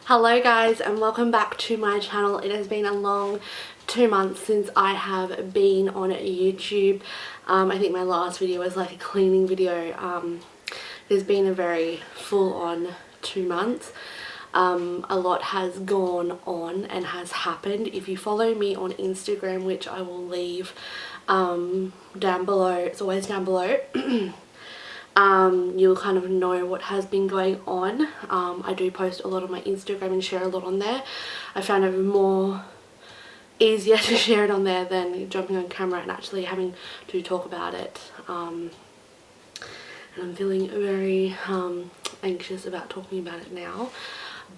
Hello guys, and welcome back to my channel. It has been a long 2 months since I have been on YouTube. I think my last video was like a cleaning video. There's been a very full-on 2 months. A lot has gone on and has happened. If you follow me on Instagram, which I will leave down below, it's always down below, you'll kind of know what has been going on. I do post a lot on my Instagram and share a lot on there. I found it more easier to share it on there than jumping on camera and actually having to talk about it. And I'm feeling very anxious about talking about it now.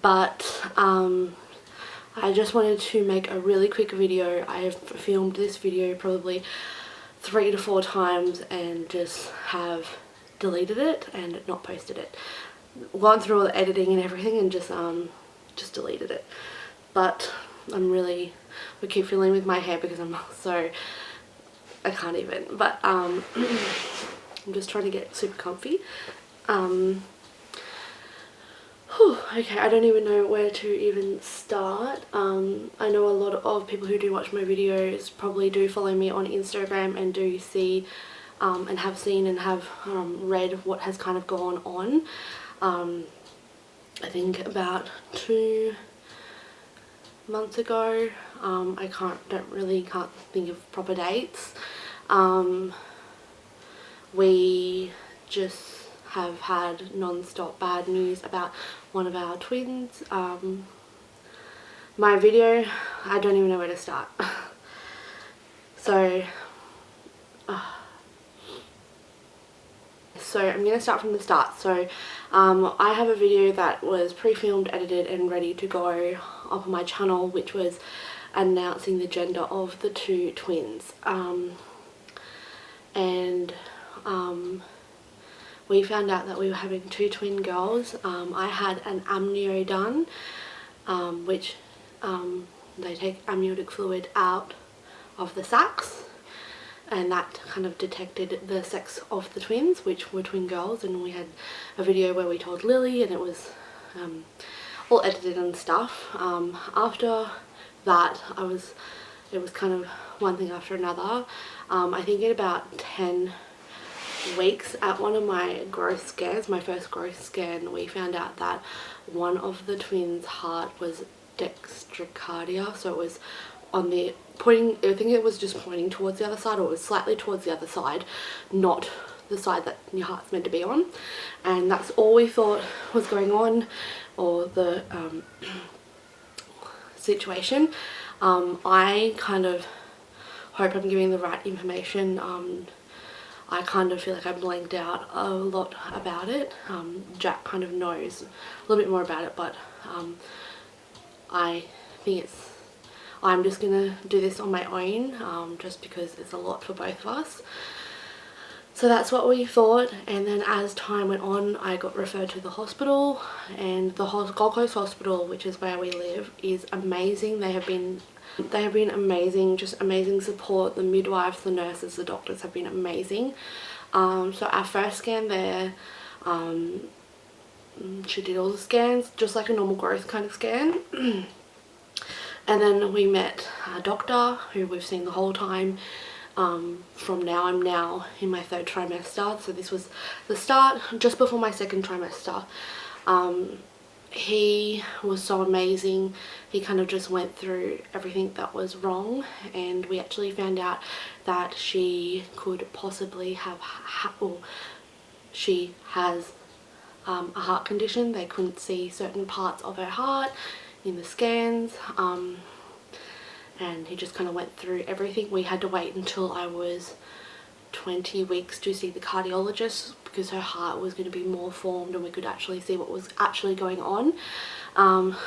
But I just wanted to make a really quick video. I have filmed this video probably 3 to 4 times and just have deleted it and not posted it. Gone through all the editing and everything and just deleted it. But we keep fiddling with my hair because I can't even. But I'm just trying to get super comfy. Okay, I don't even know where to even start. I know a lot of people who do watch my videos probably do follow me on Instagram and do see and have seen and have read what has kind of gone on. I think about 2 months ago, I can't think of proper dates. We just have had non-stop bad news about one of our twins. My video, I don't even know where to start. So I'm going to start from the start. So I have a video that was pre-filmed, edited and ready to go up on my channel, which was announcing the gender of the 2 twins. We found out that we were having 2 twin girls. I had an amnio done, which they take amniotic fluid out of the sacs, and that kind of detected the sex of the twins, which were twin girls. And we had a video where we told Lily, and it was all edited and stuff. After that, it was kind of one thing after another. I think in about 10 weeks, at one of my growth scans, my first growth scan, we found out that one of the twins' heart was dextrocardia, so it was on the pointing, I think it was just pointing towards the other side, or it was slightly towards the other side, not the side that your heart's meant to be on. And that's all we thought was going on, or the situation. I kind of hope I'm giving the right information. I kind of feel like I blanked out a lot about it. Jack kind of knows a little bit more about it, but I think I'm just gonna do this on my own, just because it's a lot for both of us. So that's what we thought. And then as time went on, I got referred to the hospital, and the Gold Coast Hospital, which is where we live, is amazing. They have been amazing, just amazing support. The midwives, the nurses, the doctors have been amazing. So our first scan there, she did all the scans just like a normal growth kind of scan. And then we met a doctor who we've seen the whole time. I'm now in my 3rd trimester, so this was the start, just before my 2nd trimester. He was so amazing. He kind of just went through everything that was wrong, and we actually found out that she could possibly have, she has a heart condition. They couldn't see certain parts of her heart in the scans, and he just kind of went through everything. We had to wait until I was 20 weeks to see the cardiologist, because her heart was going to be more formed and we could actually see what was actually going on.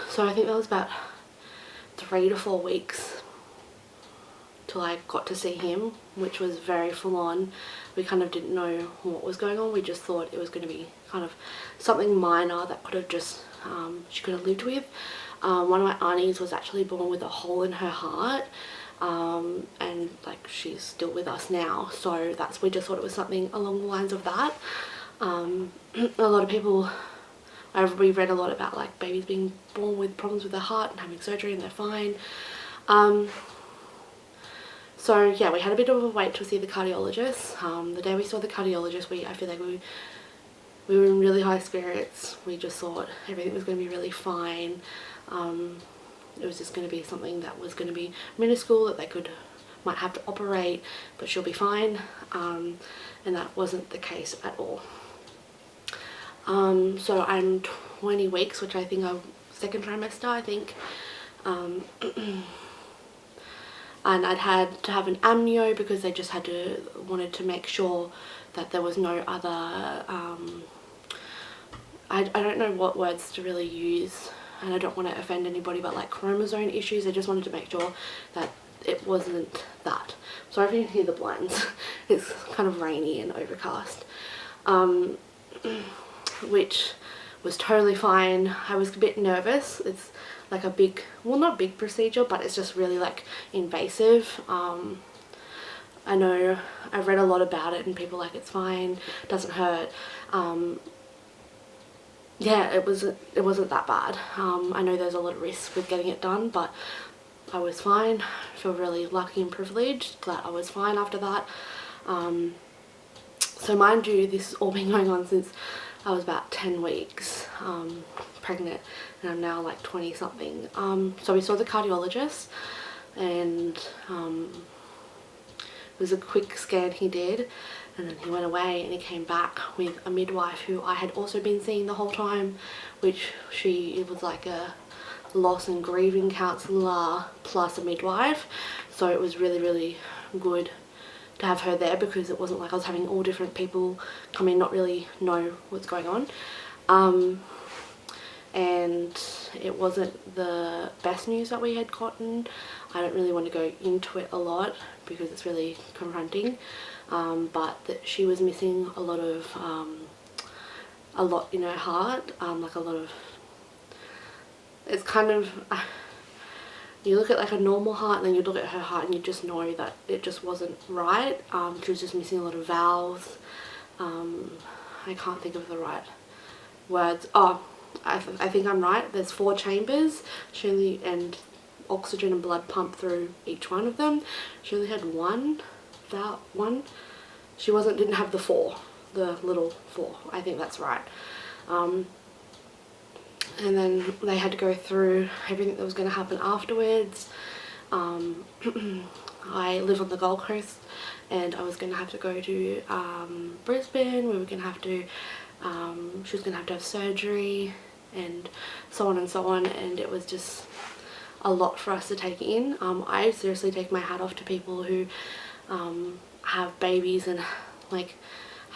So I think that was about 3 to 4 weeks till I got to see him, which was very full on. We kind of didn't know what was going on. We just thought it was going to be kind of something minor that could have just she could have lived with. One of my aunties was actually born with a hole in her heart, and like she's still with us now, so we just thought it was something along the lines of that. A lot of people we read a lot about like babies being born with problems with their heart and having surgery and they're fine. So yeah, we had a bit of a wait to see the cardiologist. The day we saw the cardiologist, I feel like we were in really high spirits. We just thought everything was going to be really fine. It was just going to be something that was going to be minuscule, that they might have to operate, but she'll be fine. And that wasn't the case at all. So I'm 20 weeks, which I think I'm second trimester, I think. And I'd had to have an amnio because they just wanted to make sure that there was no other, I don't know what words to really use, and I don't want to offend anybody, but like chromosome issues. I just wanted to make sure that it wasn't that. Sorry if you can hear the blinds. It's kind of rainy and overcast. Which was totally fine. I was a bit nervous. It's like a big, well, not big procedure, but it's just really like invasive. I know I've read a lot about it and people like it's fine, doesn't hurt. Yeah, it wasn't that bad. I know there's a lot of risk with getting it done, but I was fine. I feel really lucky and privileged, glad I was fine after that. So mind you, this has all been going on since I was about 10 weeks pregnant, and I'm now like 20 something. So we saw the cardiologist, and it was a quick scan he did, and then he went away and he came back with a midwife who I had also been seeing the whole time, which it was like a loss and grieving counsellor plus a midwife. So it was really, really good to have her there, because it wasn't like I was having all different people come in, not really know what's going on. And it wasn't the best news that we had gotten. I don't really want to go into it a lot because it's really confronting, but that she was missing a lot in her heart, like a lot of, it's kind of, you look at like a normal heart and then you look at her heart and you just know that it just wasn't right. She was just missing a lot of valves. I can't think of the right words. Oh, I think I'm right. There's 4 chambers, and oxygen and blood pump through each one of them. She only had one. She didn't have the little 4. I think that's right. And then they had to go through everything that was going to happen afterwards. I live on the Gold Coast, and I was going to have to go to Brisbane. We were going to have to, she was going to have surgery, and so on and so on, and it was just a lot for us to take in. I seriously take my hat off to people who have babies and like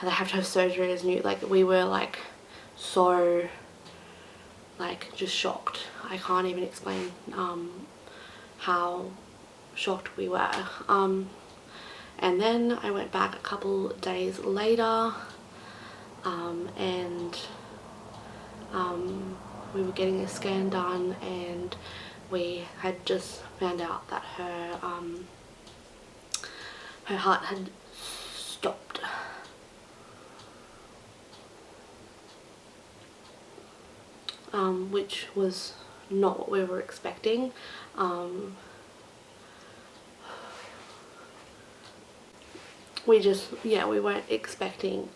they have to have surgery as new. Like we were like so like just shocked. I can't even explain how shocked we were. And then I went back a couple days later, and we were getting a scan done, and we had just found out that her heart had stopped. Which was not what we were expecting. We weren't expecting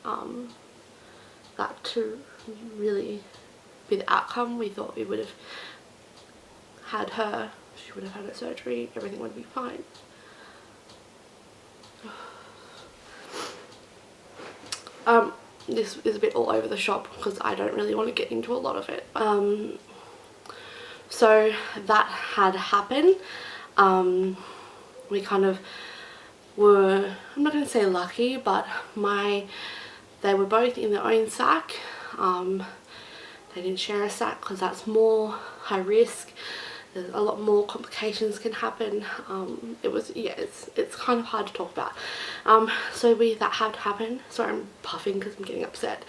that to really be the outcome. We thought we would have had her, she would have had her surgery, everything would be fine. This is a bit all over the shop because I don't really want to get into a lot of it. So that had happened. We kind of were, I'm not going to say lucky, but they were both in their own sack. They didn't share a sack because that's more high risk. There's a lot more complications can happen. It's kind of hard to talk about. So that had happened. Sorry, I'm puffing because I'm getting upset.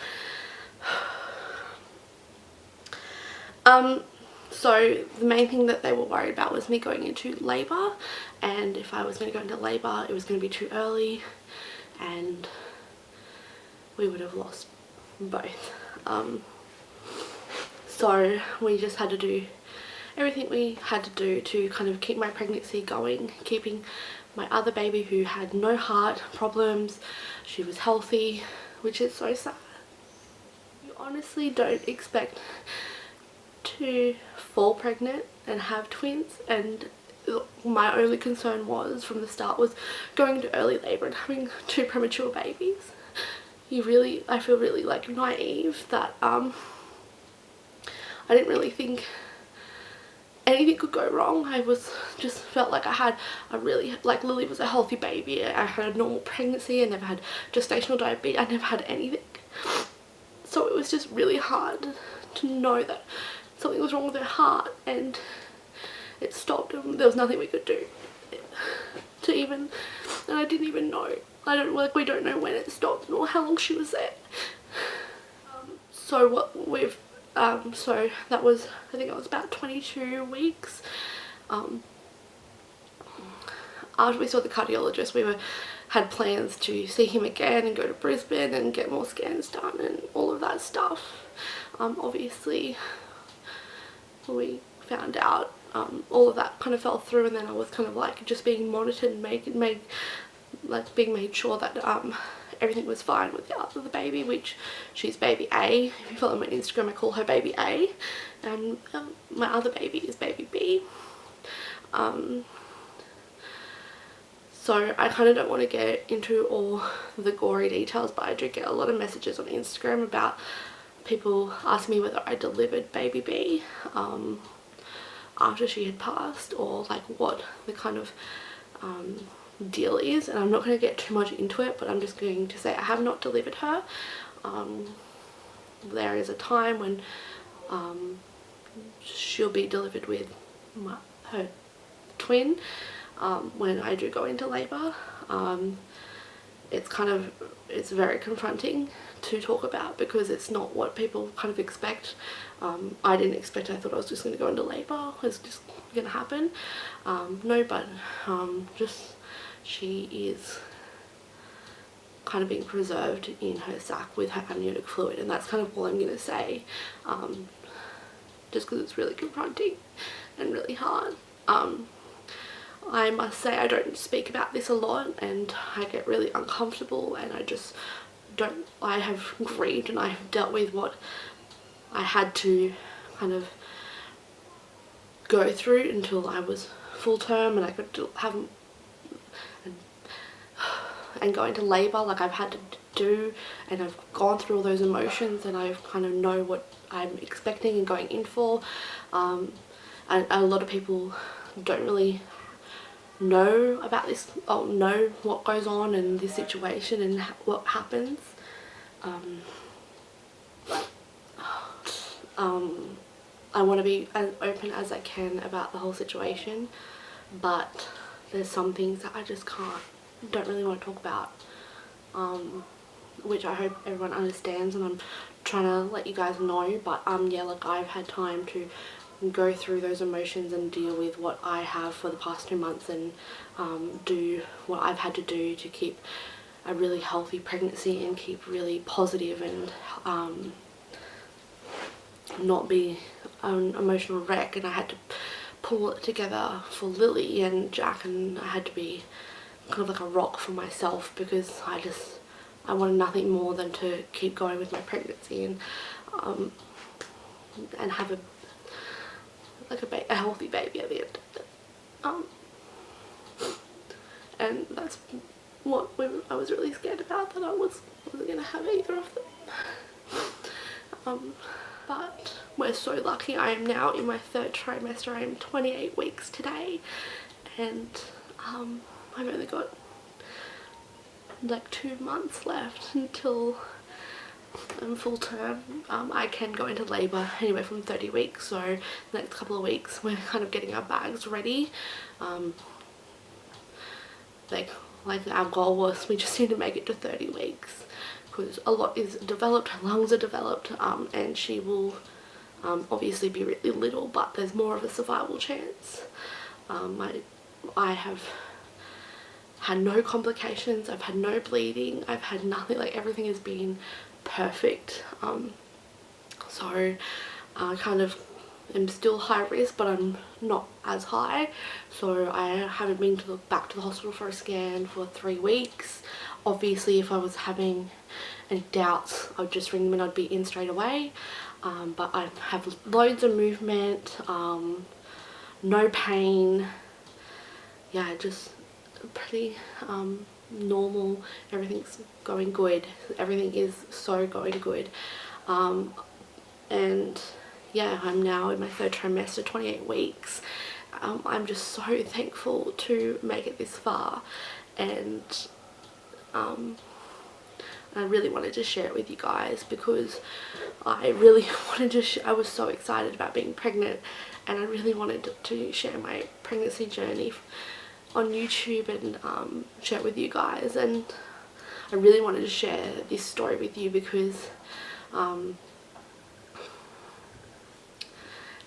So the main thing that they were worried about was me going into labour, and if I was going to go into labour it was going to be too early and we would have lost both. So we just had to do everything we had to do to kind of keep my pregnancy going, keeping my other baby, who had no heart problems, she was healthy, which is so sad. You honestly don't expect to fall pregnant and have twins, and my only concern was from the start was going into early labour and having 2 premature babies. I feel really like naive that I didn't really think anything could go wrong. I just felt like I had a really, like, Lily was a healthy baby. I had a normal pregnancy. I never had gestational diabetes. I never had anything. So it was just really hard to know that something was wrong with her heart, and it stopped, and there was nothing we could do to even, and I didn't even know. We don't know when it stopped nor how long she was there. So what we've so that was, I think it was about 22 weeks. After we saw the cardiologist, we had plans to see him again and go to Brisbane and get more scans done and all of that stuff. Obviously we found out all of that kind of fell through, and then I was kind of like just being monitored and being made sure that everything was fine with the baby, which she's baby A. If you follow my Instagram, I call her baby A, and my other baby is baby B. So I kind of don't want to get into all the gory details, but I do get a lot of messages on Instagram about people asking me whether I delivered baby B after she had passed, or like what the kind of deal is. And I'm not going to get too much into it, but I'm just going to say I have not delivered her. There is a time when she'll be delivered with her twin when I do go into labour. It's very confronting to talk about, because it's not what people kind of expect. I didn't expect it. I thought I was just going to go into labour. It's just going to happen. No, but just she is kind of being preserved in her sac with her amniotic fluid, and that's kind of all I'm going to say, just because it's really confronting and really hard. I must say I don't speak about this a lot, and I get really uncomfortable, and I have grieved and I have dealt with what I had to kind of go through until I was full term, and I could have and go into labour like I've had to do, and I've gone through all those emotions, and I kind of know what I'm expecting and going in for. And a lot of people don't really know about this, or know what goes on in this situation and what happens. I want to be as open as I can about the whole situation, but there's some things that I just don't really want to talk about, which I hope everyone understands, and I'm trying to let you guys know. But yeah, like, I've had time to go through those emotions and deal with what I have for the past 2 months, and do what I've had to do to keep a really healthy pregnancy and keep really positive and not be an emotional wreck. And I had to pull it together for Lily and Jack, and I had to be kind of like a rock for myself, because I wanted nothing more than to keep going with my pregnancy and have a healthy baby at the end of it. And that's what I was really scared about, that I wasn't going to have either of them. But we're so lucky. I am now in my 3rd trimester. I am 28 weeks today, and I've only got like 2 months left until I'm full term. I can go into labour anywhere from 30 weeks, so the next couple of weeks we're kind of getting our bags ready. Like our goal was, we just need to make it to 30 weeks, because a lot is developed, her lungs are developed, and she will obviously be really little, but there's more of a survival chance. I have had no complications, I've had no bleeding, I've had nothing, like everything has been perfect. So I kind of am still high risk, but I'm not as high, so I haven't been back to the hospital for a scan for 3 weeks. Obviously if I was having any doubts, I would just ring them and I'd be in straight away, but I have loads of movement, no pain, yeah, just pretty normal. Everything's going good, everything is so going good, and yeah, I'm now in my 3rd trimester, 28 weeks. I'm just so thankful to make it this far, and I really wanted to share it with you guys because I really wanted to I was so excited about being pregnant, and I really wanted to share my pregnancy journey on YouTube and share it with you guys. And I really wanted to share this story with you because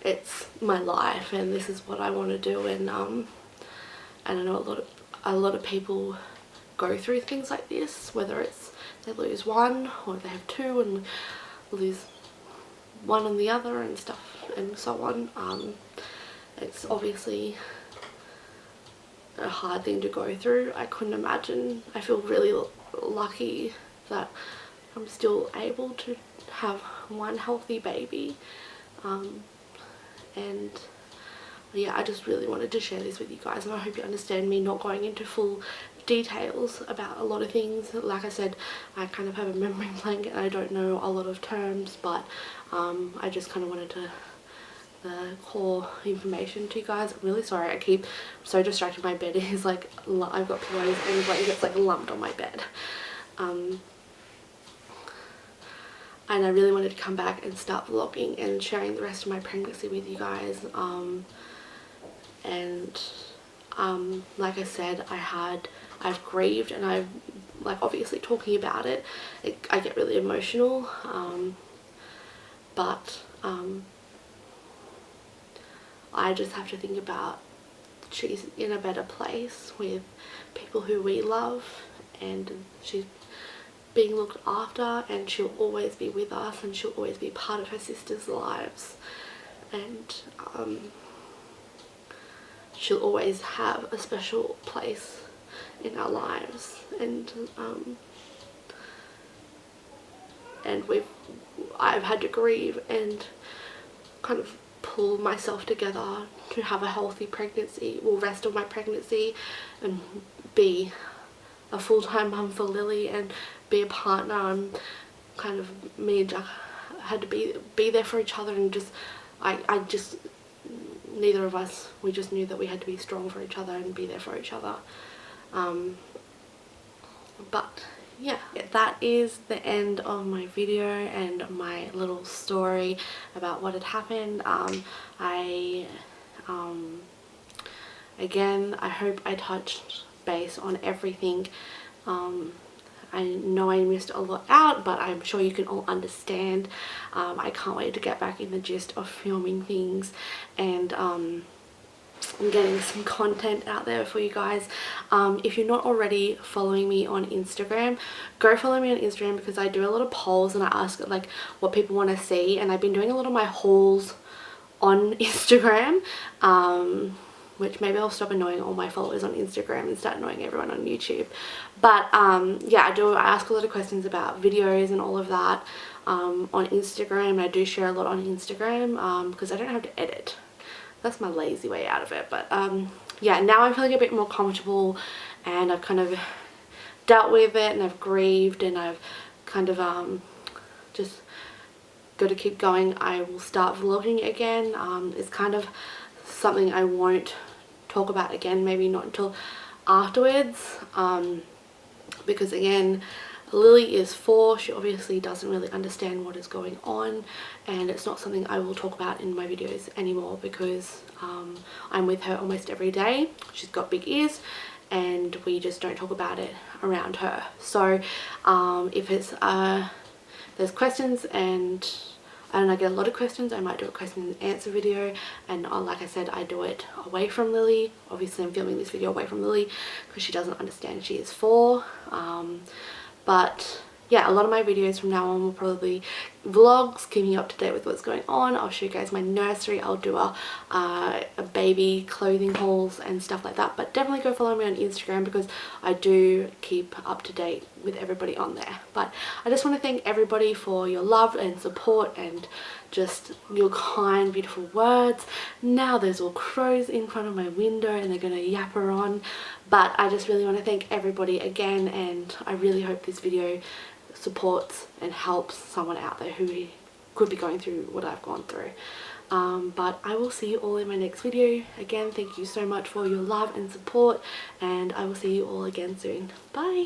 it's my life and this is what I want to do, and I know a lot of people go through things like this, whether it's they lose one or they have two and lose one and the other and stuff and so on. It's obviously a hard thing to go through. I couldn't imagine. I feel really lucky that I'm still able to have one healthy baby, and yeah, I just really wanted to share this with you guys, and I hope you understand me not going into full details about a lot of things. Like I said, I kind of have a memory blank and I don't know a lot of terms, but I just kind of wanted to the core information to you guys. I'm really sorry, I'm so distracted. My bed is like, I've got pillows and blankets like lumped on my bed, and I really wanted to come back and start vlogging and sharing the rest of my pregnancy with you guys. Like I said, I've grieved, and I've, like, obviously talking about it, I get really emotional, but I just have to think about she's in a better place with people who we love, and she's being looked after, and she'll always be with us, and she'll always be part of her sisters' lives, and she'll always have a special place in our lives. And I've had to grieve and kind of pull myself together to have a healthy pregnancy, well, rest of my pregnancy, and be a full-time mum for Lily and be a partner. And kind of me and Jack had to be there for each other, and just I just, neither of us, we just knew that we had to be strong for each other and be there for each other. But yeah, that is the end of my video and my little story about what had happened. Again, I hope I touched base on everything. I know I missed a lot out, but I'm sure you can all understand. I can't wait to get back in the gist of filming things and getting some content out there for you guys. If you're not already following me on Instagram, go follow me on Instagram, because I do a lot of polls and I ask like what people want to see, and I've been doing a lot of my hauls on Instagram, which maybe I'll stop annoying all my followers on Instagram and start annoying everyone on YouTube. But yeah, I ask a lot of questions about videos and all of that on Instagram. I do share a lot on Instagram because I don't have to edit. That's my lazy way out of it. But yeah, now I'm feeling a bit more comfortable, and I've kind of dealt with it, and I've grieved, and I've kind of just got to keep going. I will start vlogging again. It's kind of something I won't talk about again, maybe not until afterwards, because again, Lily is 4. She obviously doesn't really understand what is going on, and it's not something I will talk about in my videos anymore, because I'm with her almost every day. She's got big ears, and we just don't talk about it around her. So if it's there's questions, and I get a lot of questions, I might do a question and answer video, and like I said, I do it away from Lily. Obviously I'm filming this video away from Lily because she doesn't understand. She is 4, but yeah, a lot of my videos from now on will probably be vlogs, keeping you up to date with what's going on. I'll show you guys my nursery. I'll do a baby clothing hauls and stuff like that. But definitely go follow me on Instagram because I do keep up to date with everybody on there. But I just want to thank everybody for your love and support and just your kind, beautiful words. Now there's all crows in front of my window and they're going to yapper on. But I just really want to thank everybody again, and I really hope this video supports and helps someone out there who could be going through what I've gone through. But I will see you all in my next video. Again, thank you so much for your love and support, and I will see you all again soon. Bye!